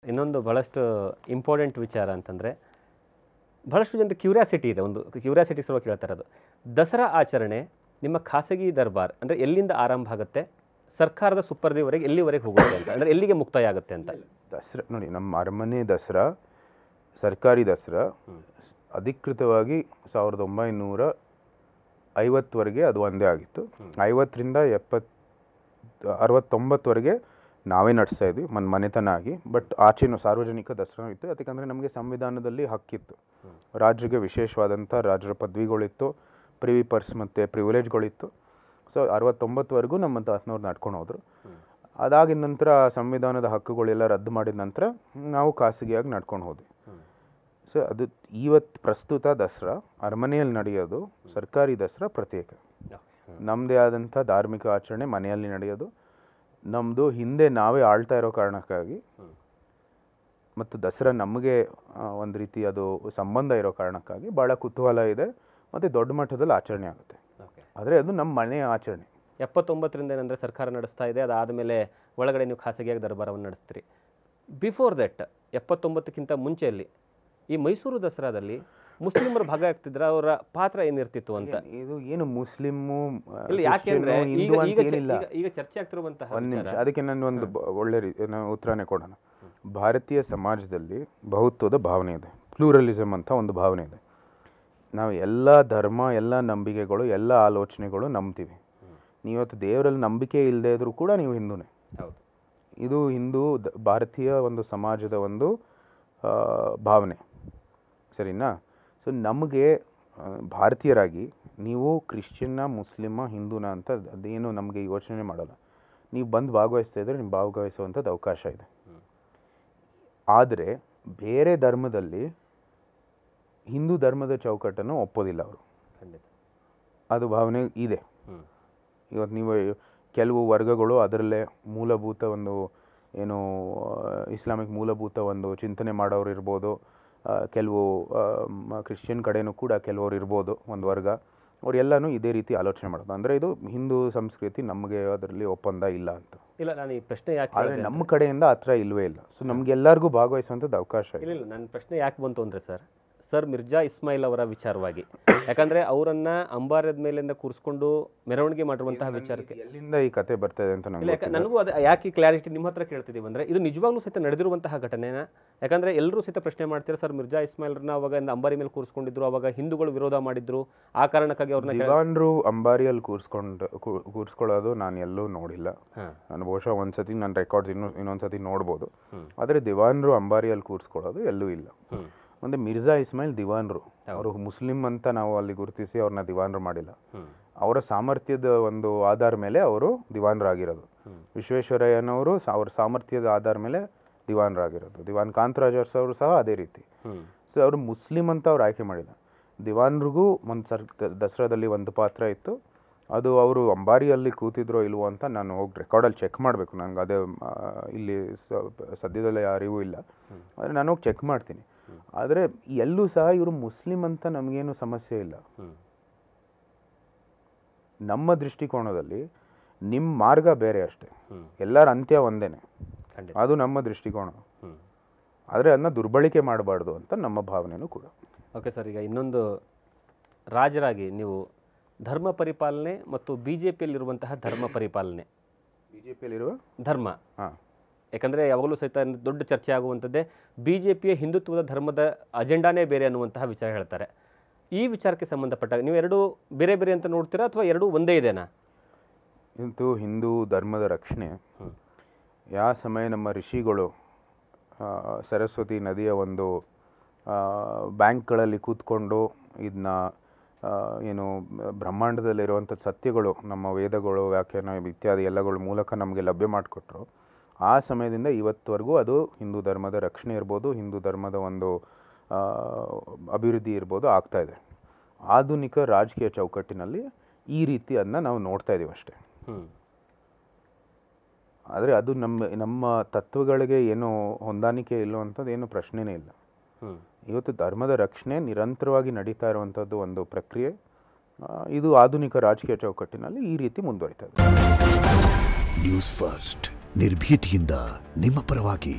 ಇನ್ನೊಂದು ಬಹಳಷ್ಟು ಇಂಪಾರ್ಟೆಂಟ್ ವಿಚಾರ ಅಂತಂದರೆ ಬಹಳಷ್ಟು ಜನರಿಗೆ ಕ್ಯೂರಿಯಾಸಿಟಿ ಇದೆ, ಒಂದು ಕ್ಯೂರಿಯಾಸಿಟಿ ಸಲುವಾಗಿ ಕೇಳ್ತಾ ಇರೋದು. ದಸರಾ ಆಚರಣೆ ನಿಮ್ಮ ಖಾಸಗಿ ದರ್ಬಾರ್ ಅಂದರೆ ಎಲ್ಲಿಂದ ಆರಂಭ ಆಗುತ್ತೆ, ಸರ್ಕಾರದ ಸುಪರ್ದಿವರೆಗೆ ಎಲ್ಲಿವರೆಗೆ ಹೋಗುತ್ತೆ ಅಂತ, ಅಂದರೆ ಎಲ್ಲಿಗೆ ಮುಕ್ತಾಯ ಆಗುತ್ತೆ ಅಂತ? ದಸರಾ ನೋಡಿ, ನಮ್ಮ ಅರಮನೆ ದಸರಾ, ಸರ್ಕಾರಿ ದಸರಾ ಅಧಿಕೃತವಾಗಿ 1950ವರೆಗೆ ಅದು ಒಂದೇ ಆಗಿತ್ತು. 50ರಿಂದ 69ವರೆಗೆ ನಾವೇ ನಡೆಸ್ತಾ ಇದ್ವಿ ಮನೆತನ ಆಗಿ. ಬಟ್ ಆಚೆನೂ ಸಾರ್ವಜನಿಕ ದಸರಾ ಇತ್ತು. ಯಾಕಂದರೆ ನಮಗೆ ಸಂವಿಧಾನದಲ್ಲಿ ಹಕ್ಕಿತ್ತು, ರಾಜ್ಯರಿಗೆ ವಿಶೇಷವಾದಂಥ ರಾಜ್ಯರ ಪದವಿಗಳಿತ್ತು, ಪ್ರಿವಿ ಪರ್ಸ್ ಮತ್ತು ಪ್ರಿವಿಲೇಜ್ಗಳಿತ್ತು. ಸೊ 69ವರೆಗೂ ನಮ್ಮ ತಾತನವ್ರು ನಡ್ಕೊಂಡು ಹೋದರು. ಅದಾಗಿದ ನಂತರ ಸಂವಿಧಾನದ ಹಕ್ಕುಗಳೆಲ್ಲ ರದ್ದು ಮಾಡಿದ ನಂತರ ನಾವು ಖಾಸಗಿಯಾಗಿ ನಡ್ಕೊಂಡು ಹೋದ್ವಿ. ಸೊ ಅದು ಇವತ್ತು ಪ್ರಸ್ತುತ ದಸರಾ ಅರಮನೆಯಲ್ಲಿ ನಡೆಯೋದು, ಸರ್ಕಾರಿ ದಸರಾ ಪ್ರತ್ಯೇಕ. ನಮ್ಮದೇ ಆದಂಥ ಧಾರ್ಮಿಕ ಆಚರಣೆ ಮನೆಯಲ್ಲಿ ನಡೆಯೋದು. ನಮ್ಮದು ಹಿಂದೆ ನಾವೇ ಆಳ್ತಾ ಇರೋ ಕಾರಣಕ್ಕಾಗಿ ಮತ್ತು ದಸರಾ ನಮಗೆ ಒಂದು ರೀತಿ ಅದು ಸಂಬಂಧ ಇರೋ ಕಾರಣಕ್ಕಾಗಿ ಭಾಳ ಕುತೂಹಲ ಇದೆ ಮತ್ತು ದೊಡ್ಡ ಮಟ್ಟದಲ್ಲಿ ಆಚರಣೆ ಆಗುತ್ತೆ. ಆದರೆ ಅದು ನಮ್ಮ ಮನೆಯ ಆಚರಣೆ. 79ರಿಂದ ಏನಂದರೆ ಸರ್ಕಾರ ನಡೆಸ್ತಾ ಇದೆ, ಅದಾದಮೇಲೆ ಒಳಗಡೆ ನೀವು ಖಾಸಗಿಯಾಗಿ ದರ್ಬಾರವನ್ನು ನಡೆಸ್ತೀರಿ. ಬಿಫೋರ್ ದಟ್ 79ಕ್ಕಿಂತ ಮುಂಚೆಯಲ್ಲಿ ಈ ಮೈಸೂರು ದಸರಾದಲ್ಲಿ ಮುಸ್ಲಿಮರು ಭಾಗ ಆಗ್ತಿದ್ರ, ಅವರ ಪಾತ್ರ ಏನಿರ್ತಿತ್ತು ಅಂತ? ಇದು ಏನು ಮುಸ್ಲಿಮು ಯಾಕೆಂದ್ರೆ ಈಗ ಚರ್ಚೆ ಆಗ್ತಿರುವಂತಹ ಒಂದು ನಿಮಿಷ, ಅದಕ್ಕೆ ನಾನು ಒಂದು ಒಳ್ಳೆ ಉತ್ತರನೇ ಕೊಡೋಣ. ಭಾರತೀಯ ಸಮಾಜದಲ್ಲಿ ಬಹುತ್ವದ ಭಾವನೆ ಇದೆ, ಪ್ಲೂರಲಿಸಮ್ ಅಂತ ಒಂದು ಭಾವನೆ ಇದೆ. ನಾವು ಎಲ್ಲ ಧರ್ಮ, ಎಲ್ಲ ನಂಬಿಕೆಗಳು, ಎಲ್ಲ ಆಲೋಚನೆಗಳು ನಂಬ್ತೀವಿ. ನೀವತ್ತು ದೇವರಲ್ಲಿ ನಂಬಿಕೆ ಇಲ್ಲದೆ ಇದ್ರೂ ಕೂಡ ನೀವು ಹಿಂದೂನೇ. ಇದು ಭಾರತೀಯ ಒಂದು ಸಮಾಜದ ಒಂದು ಭಾವನೆ, ಸರಿನಾ? ಸೊ ನಮಗೆ ಭಾರತೀಯರಾಗಿ ನೀವು ಕ್ರಿಶ್ಚಿಯನ್ನ, ಮುಸ್ಲಿಮ, ಹಿಂದೂನ ಅಂತ ಅದೇನು ನಮಗೆ ಯೋಚನೆ ಮಾಡಲ್ಲ. ನೀವು ಬಂದು ಭಾಗವಹಿಸ್ತಾ ಇದ್ದರೆ ನೀವು ಭಾಗವಹಿಸುವಂಥದ್ದು ಅವಕಾಶ ಇದೆ. ಆದರೆ ಬೇರೆ ಧರ್ಮದಲ್ಲಿ ಹಿಂದೂ ಧರ್ಮದ ಚೌಕಟ್ಟನ್ನು ಒಪ್ಪೋದಿಲ್ಲ ಅವರು. ಅದು ಭಾವನೆ ಇದೆ. ಇವತ್ತು ನೀವು ಕೆಲವು ವರ್ಗಗಳು ಅದರಲ್ಲೇ ಮೂಲಭೂತ ಒಂದು ಏನು ಇಸ್ಲಾಮಿಕ್ ಮೂಲಭೂತ ಒಂದು ಚಿಂತನೆ ಮಾಡೋರು ಇರ್ಬೋದು, ಕೆಲವು ಕ್ರಿಶ್ಚಿಯನ್ ಕಡೆಯೂ ಕೂಡ ಕೆಲವರು ಇರ್ಬೋದು ಒಂದು ವರ್ಗ, ಅವರೆಲ್ಲನೂ ಇದೇ ರೀತಿ ಆಲೋಚನೆ ಮಾಡೋದು. ಅಂದರೆ ಇದು ಹಿಂದೂ ಸಂಸ್ಕೃತಿ, ನಮಗೆ ಅದರಲ್ಲಿ ಒಪ್ಪಂದ ಇಲ್ಲ ಅಂತ ಇಲ್ಲ. ನಾನು ಈ ಪ್ರಶ್ನೆ ಯಾಕೆ, ಆದರೆ ನಮ್ಮ ಕಡೆಯಿಂದ ಆ ಥರ ಇಲ್ಲವೇ ಇಲ್ಲ. ಸೊ ನಮಗೆಲ್ಲರಿಗೂ ಭಾಗವಹಿಸುವಂಥದ್ದು ಅವಕಾಶ ಇಲ್ಲ. ನನ್ನ ಪ್ರಶ್ನೆ ಯಾಕೆ ಬಂತು ಅಂದರೆ ಸರ್ ಮಿರ್ಜಾ ಇಸ್ಮಾಯಿಲ್ ಅವರ ವಿಚಾರವಾಗಿ, ಯಾಕಂದರೆ ಅವರನ್ನು ಅಂಬಾರದ ಮೇಲಿಂದ ಕೂರಿಸ್ಕೊಂಡು ಮೆರವಣಿಗೆ ಮಾಡಿರುವಂತಹ ವಿಚಾರಕ್ಕೆ ಎಲ್ಲಿಂದ ಈ ಕತೆ ಬರ್ತದೆ ಅಂತ ನನಗೂ ಅದು ಯಾಕೆ ಕ್ಲಾರಿಟಿ ನಿಮ್ಮ ಹತ್ರ ಕೇಳ್ತಿದ್ದೀವಿ ಅಂದರೆ, ಇದು ನಿಜವಾಗ್ಲೂ ಸಹಿತ ನಡೆದಿರುವಂತಹ ಘಟನೆನ? ಯಾಕಂದರೆ ಎಲ್ಲರೂ ಸಹಿತ ಪ್ರಶ್ನೆ ಮಾಡ್ತಾರೆ, ಸರ್ ಮಿರ್ಜಾ ಇಸ್ಮಾಯಿಲ್ರನ್ನ ಅವಾಗ ಅಂಬಾರಿ ಮೇಲೆ ಕೂರಿಸ್ಕೊಂಡಿದ್ರು, ಅವಾಗ ಹಿಂದೂಗಳು ವಿರೋಧ ಮಾಡಿದ್ರು, ಆ ಕಾರಣಕ್ಕಾಗಿ ಅವ್ರನ್ನ ದಿವಾನ್ರು ಅಂಬಾರಿಯಲ್ಲಿ ಕೂರಿಸ್ಕೊಳ್ಳೋದು ನಾನು ಎಲ್ಲೂ ನೋಡಿಲ್ಲ. ನಾನು ಬಹುಶಃ ಒಂದ್ಸತಿ ನನ್ನ ರೆಕಾರ್ಡ್ಸ್ ಇನ್ನೊಂದ್ಸತಿ ನೋಡ್ಬೋದು. ಆದರೆ ದಿವಾನ್ರು ಅಂಬಾರಿಯಲ್ಲಿ ಕೂರಿಸ್ಕೊಳ್ಳೋದು ಎಲ್ಲೂ ಇಲ್ಲ. ಒಂದು ಮಿರ್ಜಾ ಇಸ್ಮಾಯಿಲ್ ದಿವಾನ್ರು, ಅವರು ಮುಸ್ಲಿಂ ಅಂತ ನಾವು ಅಲ್ಲಿ ಗುರುತಿಸಿ ಅವ್ರನ್ನ ದಿವಾನ್ರು ಮಾಡಿಲ್ಲ. ಅವರ ಸಾಮರ್ಥ್ಯದ ಒಂದು ಆಧಾರ ಮೇಲೆ ಅವರು ದಿವಾನ್ರಾಗಿರೋದು. ವಿಶ್ವೇಶ್ವರಯ್ಯನವರು ಅವ್ರ ಸಾಮರ್ಥ್ಯದ ಆಧಾರ ಮೇಲೆ ದಿವಾನ್ರಾಗಿರೋದು. ದಿವಾನ್ ಕಾಂತರಾಜ್ ಅವರು ಸಹ ಅದೇ ರೀತಿ. ಸೊ ಅವರು ಮುಸ್ಲಿಂ ಅಂತ ಅವ್ರು ಆಯ್ಕೆ ಮಾಡಿಲ್ಲ. ದಿವಾನ್ರಿಗೂ ಒಂದು ದಸರಾದಲ್ಲಿ ಒಂದು ಪಾತ್ರ ಇತ್ತು. ಅದು ಅವರು ಅಂಬಾರಿಯಲ್ಲಿ ಕೂತಿದ್ರೋ ಇಲ್ವೋ ಅಂತ ನಾನು ಹೋಗಿ ರೆಕಾರ್ಡಲ್ಲಿ ಚೆಕ್ ಮಾಡಬೇಕು. ನನಗೆ ಅದೇ ಇಲ್ಲಿ ಸದ್ಯದಲ್ಲೇ ಅರಿವು ಇಲ್ಲ, ಆದರೆ ನಾನು ಹೋಗಿ ಚೆಕ್ ಮಾಡ್ತೀನಿ. ಆದರೆ ಎಲ್ಲೂ ಸಹ ಇವರು ಮುಸ್ಲಿಂ ಅಂತ ನಮಗೇನು ಸಮಸ್ಯೆ ಇಲ್ಲ. ನಮ್ಮ ದೃಷ್ಟಿಕೋನದಲ್ಲಿ ನಿಮ್ಮ ಮಾರ್ಗ ಬೇರೆ ಅಷ್ಟೇ, ಎಲ್ಲರ ಅಂತ್ಯ ಒಂದೇನೆ, ಅದು ನಮ್ಮ ದೃಷ್ಟಿಕೋನ. ಆದರೆ ಅದನ್ನ ದುರ್ಬಳಕೆ ಮಾಡಬಾರ್ದು ಅಂತ ನಮ್ಮ ಭಾವನೆಯೂ ಕೂಡ. ಓಕೆ ಸರ್, ಈಗ ಇನ್ನೊಂದು ರಾಜರಾಗಿ ನೀವು ಧರ್ಮ ಪರಿಪಾಲನೆ ಮತ್ತು BJPಯಲ್ಲಿರುವಂತಹ ಧರ್ಮ ಪರಿಪಾಲನೆ, BJPಯಲ್ಲಿರುವ ಧರ್ಮ, ಯಾಕಂದರೆ ಯಾವಾಗಲೂ ಸಹಿತ ದೊಡ್ಡ ಚರ್ಚೆ ಆಗುವಂಥದ್ದೇ BJPಯ ಹಿಂದುತ್ವದ ಧರ್ಮದ ಅಜೆಂಡಾನೇ ಬೇರೆ ಅನ್ನುವಂತಹ ವಿಚಾರ ಹೇಳ್ತಾರೆ. ಈ ವಿಚಾರಕ್ಕೆ ಸಂಬಂಧಪಟ್ಟಾಗ ನೀವು ಎರಡೂ ಬೇರೆ ಬೇರೆ ಅಂತ ನೋಡ್ತೀರಾ ಅಥವಾ ಎರಡೂ ಒಂದೇ ಇದೆನಾ? ಇಂತೂ ಹಿಂದೂ ಧರ್ಮದ ರಕ್ಷಣೆ ಯಾವ ಸಮಯ ನಮ್ಮ ಋಷಿಗಳು ಸರಸ್ವತಿ ನದಿಯ ಒಂದು ಬ್ಯಾಂಕ್ಗಳಲ್ಲಿ ಕೂತ್ಕೊಂಡು ಇದನ್ನ ಏನು ಬ್ರಹ್ಮಾಂಡದಲ್ಲಿರುವಂಥ ಸತ್ಯಗಳು, ನಮ್ಮ ವೇದಗಳು, ವ್ಯಾಖ್ಯಾನ ಇತ್ಯಾದಿ ಎಲ್ಲಗಳ ಮೂಲಕ ನಮಗೆ ಲಭ್ಯ ಮಾಡಿಕೊಟ್ರು. ಆ ಸಮಯದಿಂದ ಇವತ್ತವರೆಗೂ ಅದು ಹಿಂದೂ ಧರ್ಮದ ರಕ್ಷಣೆ ಇರ್ಬೋದು, ಹಿಂದೂ ಧರ್ಮದ ಒಂದು ಅಭಿವೃದ್ಧಿ ಇರ್ಬೋದು ಆಗ್ತಾ ಇದೆ. ಆಧುನಿಕ ರಾಜಕೀಯ ಚೌಕಟ್ಟಿನಲ್ಲಿ ಈ ರೀತಿ ಅದನ್ನ ನಾವು ನೋಡ್ತಾ ಇದ್ದೀವಿ ಅಷ್ಟೇ. ಆದರೆ ಅದು ನಮ್ಮ ತತ್ವಗಳಿಗೆ ಏನು ಹೊಂದಾಣಿಕೆ ಇಲ್ಲೋ ಅಂಥದ್ದು ಏನು ಪ್ರಶ್ನೆನೇ ಇಲ್ಲ. ಇವತ್ತು ಧರ್ಮದ ರಕ್ಷಣೆ ನಿರಂತರವಾಗಿ ನಡೀತಾ ಇರುವಂಥದ್ದು ಒಂದು ಪ್ರಕ್ರಿಯೆ. ಇದು ಆಧುನಿಕ ರಾಜಕೀಯ ಚೌಕಟ್ಟಿನಲ್ಲಿ ಈ ರೀತಿ ಮುಂದುವರಿತಾ ಇದೆ. ನ್ಯೂಸ್ ಫಸ್ಟ್, ನಿರ್ಭೀತಿಯಿಂದ ನಿಮ್ಮ ಪರವಾಗಿ.